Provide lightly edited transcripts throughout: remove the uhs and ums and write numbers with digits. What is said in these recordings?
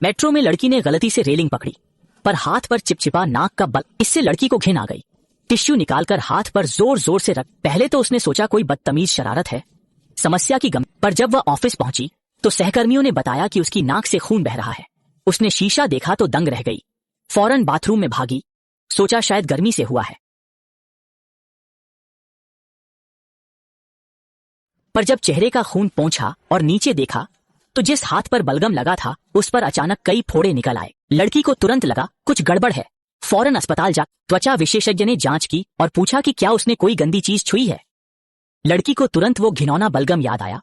Metro में लड़की ने गलती से रेलिंग पकड़ी, पर हाथ पर चिपचिपा नाक का बल, इससे लड़की को घिन आ गई। टिश्यू निकालकर हाथ पर जोर जोर से रख। पहले तो उसने सोचा कोई बदतमीज शरारत है, समस्या की पर जब वह ऑफिस पहुंची तो सहकर्मियों ने बताया कि उसकी नाक से खून बह रहा है। उसने शीशा देखा तो दंग रह गई। फौरन बाथरूम में भागी, सोचा शायद गर्मी से हुआ है। पर जब चेहरे का खून पोंछा और नीचे देखा तो जिस हाथ पर बलगम लगा था उस पर अचानक कई फोड़े निकल आए। लड़की को तुरंत लगा कुछ गड़बड़ है। फौरन अस्पताल जा त्वचा विशेषज्ञ ने जांच की और पूछा कि क्या उसने कोई गंदी चीज छुई है। लड़की को तुरंत वो घिनौना बलगम याद आया।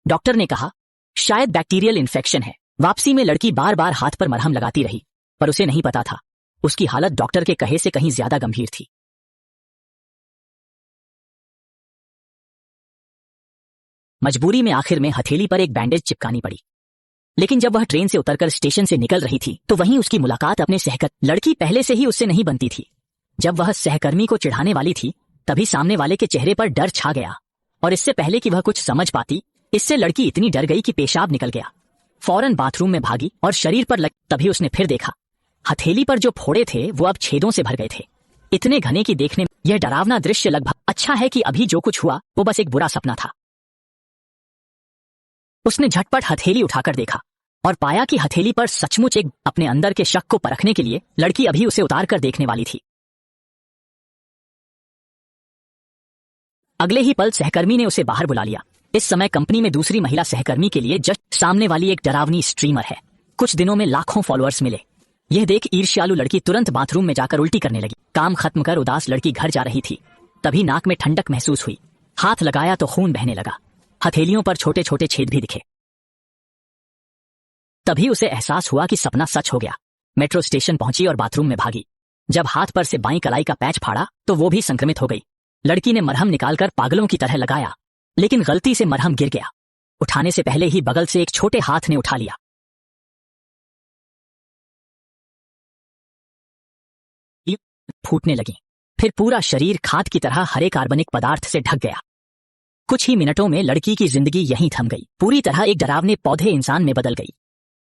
डॉक्टर ने कहा शायद बैक्टीरियल इन्फेक्शन है। वापसी में लड़की बार बार हाथ पर मरहम लगाती रही, पर उसे नहीं पता था उसकी हालत डॉक्टर के कहे से कहीं ज्यादा गंभीर थी। मजबूरी में आखिर में हथेली पर एक बैंडेज चिपकानी पड़ी। लेकिन जब वह ट्रेन से उतरकर स्टेशन से निकल रही थी तो वहीं उसकी मुलाकात अपने लड़की पहले से ही उससे नहीं बनती थी। जब वह सहकर्मी को चिढ़ाने वाली थी तभी सामने वाले के चेहरे पर डर छा गया, और इससे पहले कि वह कुछ समझ पाती इससे लड़की इतनी डर गई कि पेशाब निकल गया। फौरन बाथरूम में भागी और शरीर पर तभी उसने फिर देखा हथेली पर जो फोड़े थे वो अब छेदों से भर गए थे, इतने घने कि देखने में यह डरावना दृश्य लगभग अच्छा है कि अभी जो कुछ हुआ वो बस एक बुरा सपना था। उसने झटपट हथेली उठाकर देखा और पाया कि हथेली पर सचमुच एक अपने अंदर के शक को परखने के लिए लड़की अभी उसे उतार कर देखने वाली थी। अगले ही पल सहकर्मी ने उसे बाहर बुला लिया। इस समय कंपनी में दूसरी महिला सहकर्मी के लिए जस्ट सामने वाली एक डरावनी स्ट्रीमर है। कुछ दिनों में लाखों फॉलोअर्स मिले। यह देख ईर्ष्यालु लड़की तुरंत बाथरूम में जाकर उल्टी करने लगी। काम खत्म कर उदास लड़की घर जा रही थी, तभी नाक में ठंडक महसूस हुई। हाथ लगाया तो खून बहने लगा। हथेलियों पर छोटे छोटे छेद भी दिखे। तभी उसे एहसास हुआ कि सपना सच हो गया। मेट्रो स्टेशन पहुंची और बाथरूम में भागी। जब हाथ पर से बाईं कलाई का पैच फाड़ा तो वो भी संक्रमित हो गई। लड़की ने मरहम निकालकर पागलों की तरह लगाया, लेकिन गलती से मरहम गिर गया। उठाने से पहले ही बगल से एक छोटे हाथ ने उठा लिया। फूटने लगी। फिर पूरा शरीर खाद की तरह हरे कार्बनिक पदार्थ से ढक गया। कुछ ही मिनटों में लड़की की जिंदगी यहीं थम गई, पूरी तरह एक डरावने पौधे इंसान में बदल गई।